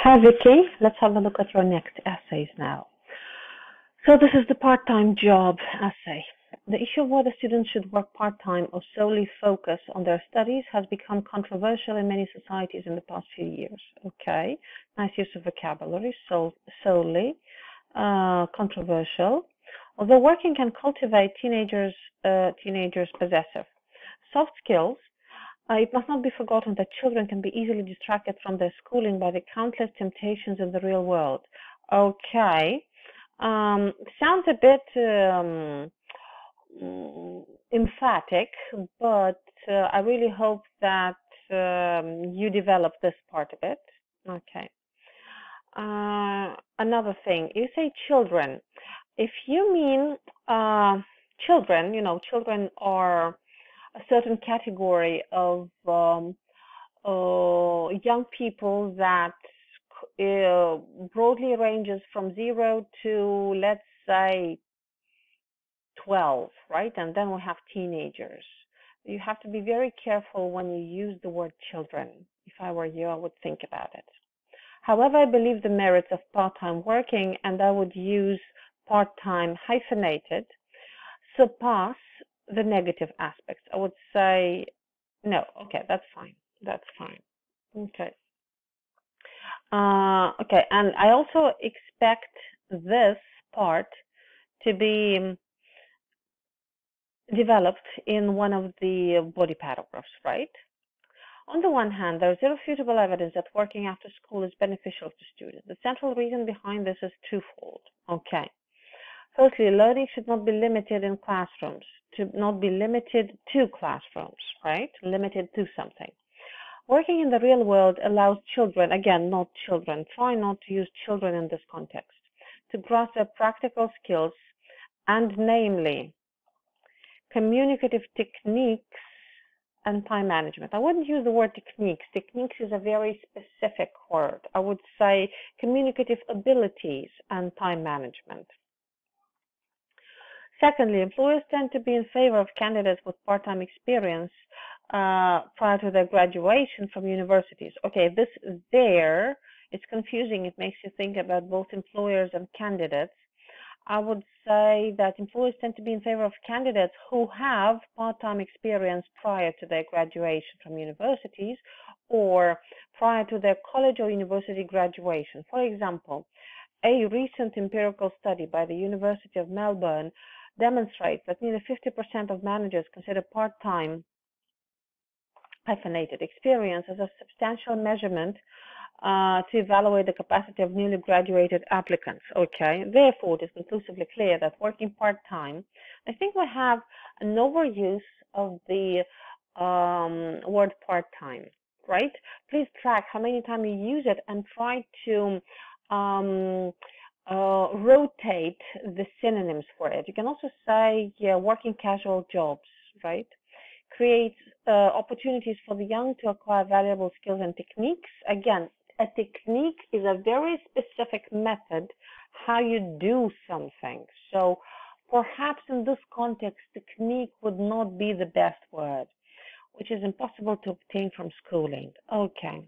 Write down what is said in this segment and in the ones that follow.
Hi, Vicky. Let's have a look at your next essays now. So this is the part-time job essay. The issue of whether students should work part-time or solely focus on their studies has become controversial in many societies in the past few years. Okay, nice use of vocabulary, solely, controversial. Although working can cultivate teenagers possessive soft skills, it must not be forgotten that children can be easily distracted from their schooling by the countless temptations in the real world. Okay, sounds a bit emphatic, but I really hope that you develop this part a bit. Okay. Another thing, you say children. If you mean children, children are a certain category of young people that broadly ranges from 0 to, let's say, 12, right? And then we have teenagers. You have to be very careful when you use the word children. If I were you, I would think about it. However, I believe the merits of part-time working, and I would use part-time hyphenated, surpass the negative aspects. I would say no. Okay, that's fine. That's fine. Okay. Okay, and I also expect this part to be developed in one of the body paragraphs, right? On the one hand, there is irrefutable evidence that working after school is beneficial to students. The central reason behind this is twofold. Okay. Firstly, learning should not be limited in classrooms, not be limited to classrooms, right? Limited to something. Working in the real world allows children, again, not children, try not to use children in this context, to grasp their practical skills, and namely, communicative techniques and time management. I wouldn't use the word techniques. Techniques is a very specific word. I would say communicative abilities and time management. Secondly, employers tend to be in favor of candidates with part-time experience prior to their graduation from universities. Okay, this there, it's confusing. It makes you think about both employers and candidates. I would say that employers tend to be in favor of candidates who have part-time experience prior to their graduation from universities or prior to their college or university graduation. For example, a recent empirical study by the University of Melbourne demonstrates that nearly 50% of managers consider part-time hyphenated experience as a substantial measurement to evaluate the capacity of newly graduated applicants. Okay, therefore, it is conclusively clear that working part-time, I think we have an overuse of the word part-time, right? Please track how many times you use it and try to rotate the synonyms for it. You can also say working casual jobs, right? Creates opportunities for the young to acquire valuable skills and techniques. Again, a technique is a very specific method how you do something. So perhaps in this context, technique would not be the best word, which is impossible to obtain from schooling. Okay.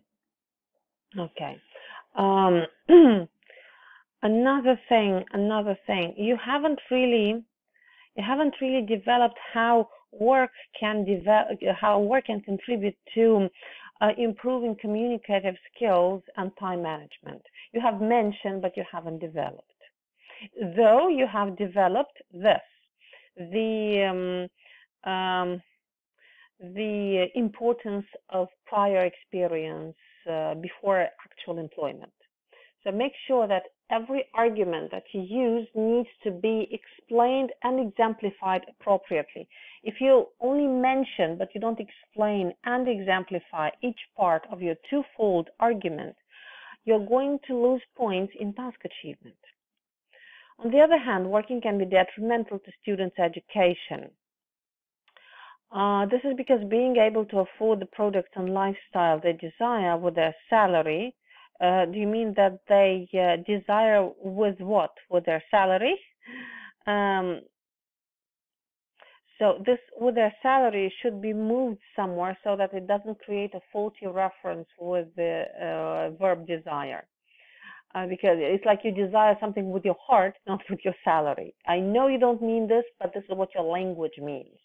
Another thing, you haven't really developed how work can contribute to improving communicative skills and time management. You have mentioned, but you haven't developed. Though you have developed this, the importance of prior experience before actual employment. So make sure that every argument that you use needs to be explained and exemplified appropriately. If you only mention but you don't explain and exemplify each part of your twofold argument, you're going to lose points in task achievement. On the other hand, working can be detrimental to students' education. This is because being able to afford the products and lifestyle they desire with their salary. Do you mean that they desire with what? With their salary? So this with their salary should be moved somewhere so that it doesn't create a faulty reference with the verb desire. because it's like you desire something with your heart, not with your salary. I know you don't mean this, but this is what your language means.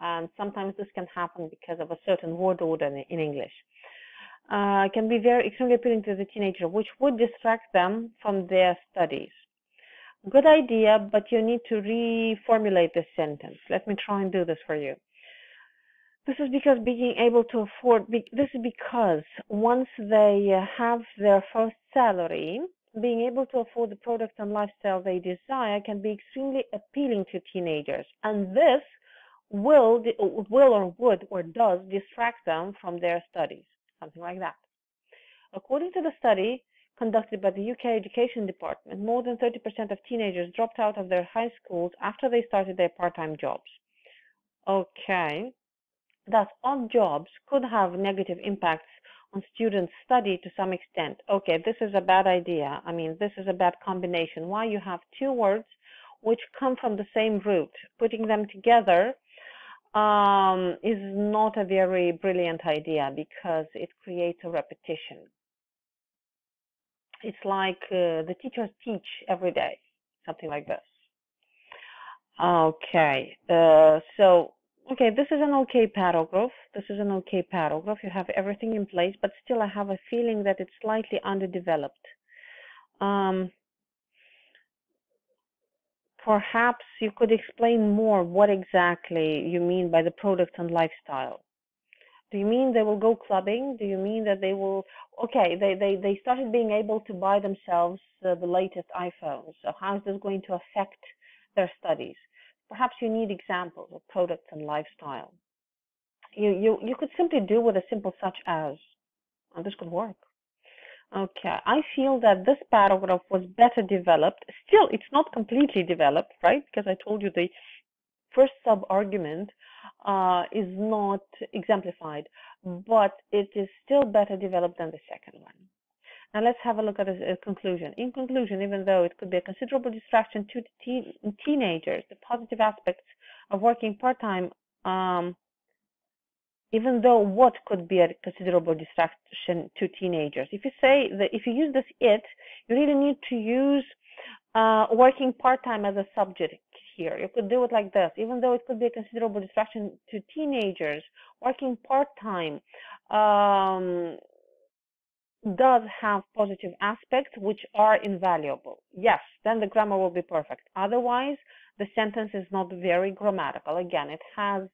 And sometimes this can happen because of a certain word order in English. Can be very extremely appealing to the teenager, which would distract them from their studies. Good idea, but you need to reformulate this sentence. Let me try and do this for you. This is because being able to afford, this is because once they have their first salary, being able to afford the product and lifestyle they desire can be extremely appealing to teenagers. And this will or would or does distract them from their studies, something like that. According to the study conducted by the UK Education Department, more than 30% of teenagers dropped out of their high schools after they started their part-time jobs. Okay. Thus, odd jobs could have negative impacts on students' study to some extent. Okay, this is a bad idea. I mean, this is a bad combination. Why you have two words which come from the same root? Putting them together is not a very brilliant idea because it creates a repetition. It's like the teachers teach every day, something like this. Okay, okay, this is an okay paragraph. This is an okay paragraph. You have everything in place, but still I have a feeling that it's slightly underdeveloped. Perhaps you could explain more what exactly you mean by the product and lifestyle. Do you mean they will go clubbing? Do you mean that they will, okay, they started being able to buy themselves the latest iPhones. So how is this going to affect their studies? Perhaps you need examples of products and lifestyle. You could simply do with a simple such as, and this could work. Okay, I feel that this paragraph was better developed. Still, it's not completely developed, right? Because I told you the first sub-argument is not exemplified, but it is still better developed than the second one. Now let's have a look at a conclusion. In conclusion, even though it could be a considerable distraction to teenagers, the positive aspects of working part-time, even though what could be a considerable distraction to teenagers. If you say that, if you use this it, you really need to use working part-time as a subject here. You could do it like this. Even though it could be a considerable distraction to teenagers, working part-time does have positive aspects which are invaluable. Yes, then the grammar will be perfect. Otherwise, the sentence is not very grammatical. Again, it has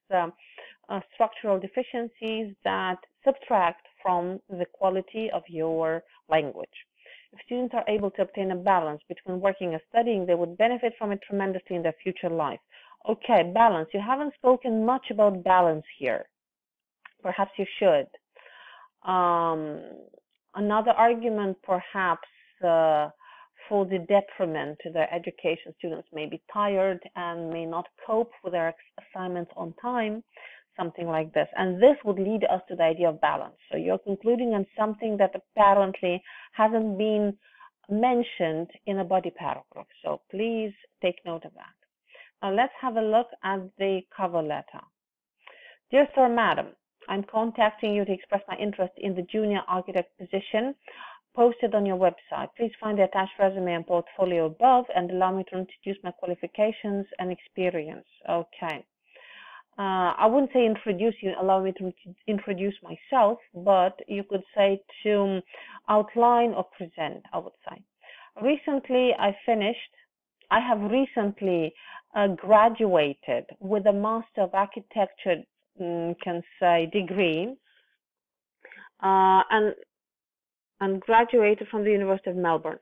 structural deficiencies that subtract from the quality of your language. If students are able to obtain a balance between working and studying, they would benefit from it tremendously in their future life. Okay, balance. You haven't spoken much about balance here. Perhaps you should. Another argument, perhaps, for the detriment to their education, students may be tired and may not cope with their assignments on time, something like this. And this would lead us to the idea of balance. So you're concluding on something that apparently hasn't been mentioned in a body paragraph. So please take note of that. Now let's have a look at the cover letter. Dear Sir, Madam, I'm contacting you to express my interest in the junior architect position posted on your website. Please find the attached resume and portfolio above and allow me to introduce my qualifications and experience. Okay. I wouldn't say introduce you, allow me to introduce myself, but you could say to outline or present, I would say. Recently, I have recently graduated with a Master of Architecture, can say, degree, and graduated from the University of Melbourne.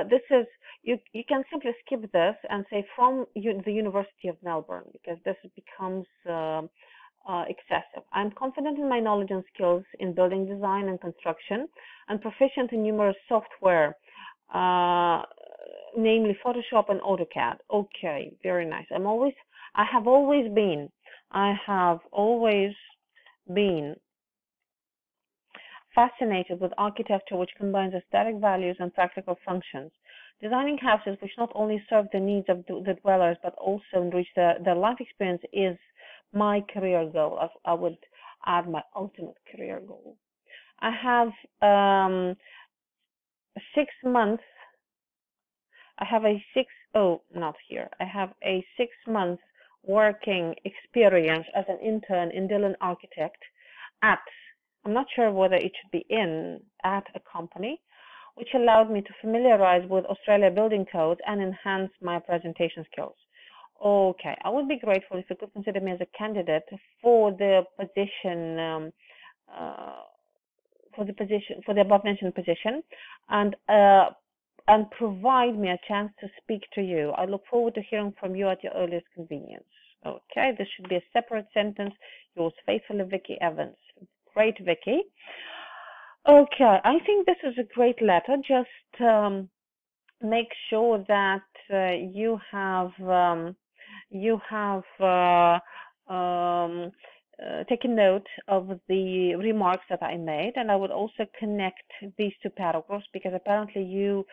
This is, you can simply skip this and say from the University of Melbourne, because this becomes excessive. I'm confident in my knowledge and skills in building design and construction, and proficient in numerous software, namely Photoshop and AutoCAD. Okay, very nice. I have always been fascinated with architecture which combines aesthetic values and practical functions. Designing houses which not only serve the needs of the dwellers but also enrich their life experience is my career goal. I would add my ultimate career goal. I have 6 months I have a not here. I have a 6 month working experience as an intern in Dillon Architect at, I'm not sure whether it should be at a company, which allowed me to familiarize with Australia building codes and enhance my presentation skills. Okay, I would be grateful if you could consider me as a candidate for the position, for the above mentioned position, and provide me a chance to speak to you. I look forward to hearing from you at your earliest convenience. Okay, this should be a separate sentence. Yours faithfully, Vickey Evans. Great, Vickey. Okay, I think this is a great letter. Just make sure that you have taken note of the remarks that I made, and I would also connect these two paragraphs because apparently you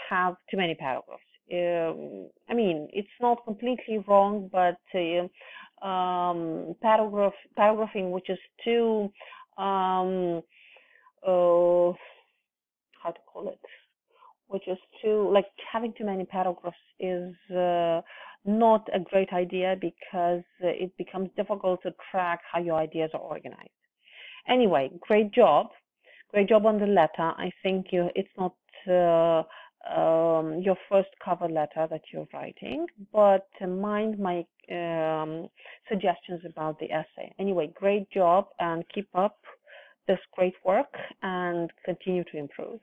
have too many paragraphs. I mean, it's not completely wrong, but paragraphing which is too how to call it, which is too, like, having too many paragraphs is not a great idea because it becomes difficult to track how your ideas are organized. Anyway, great job on the letter. I think it's not your first cover letter that you're writing, but mind my suggestions about the essay. Anyway, great job, and keep up this great work and continue to improve.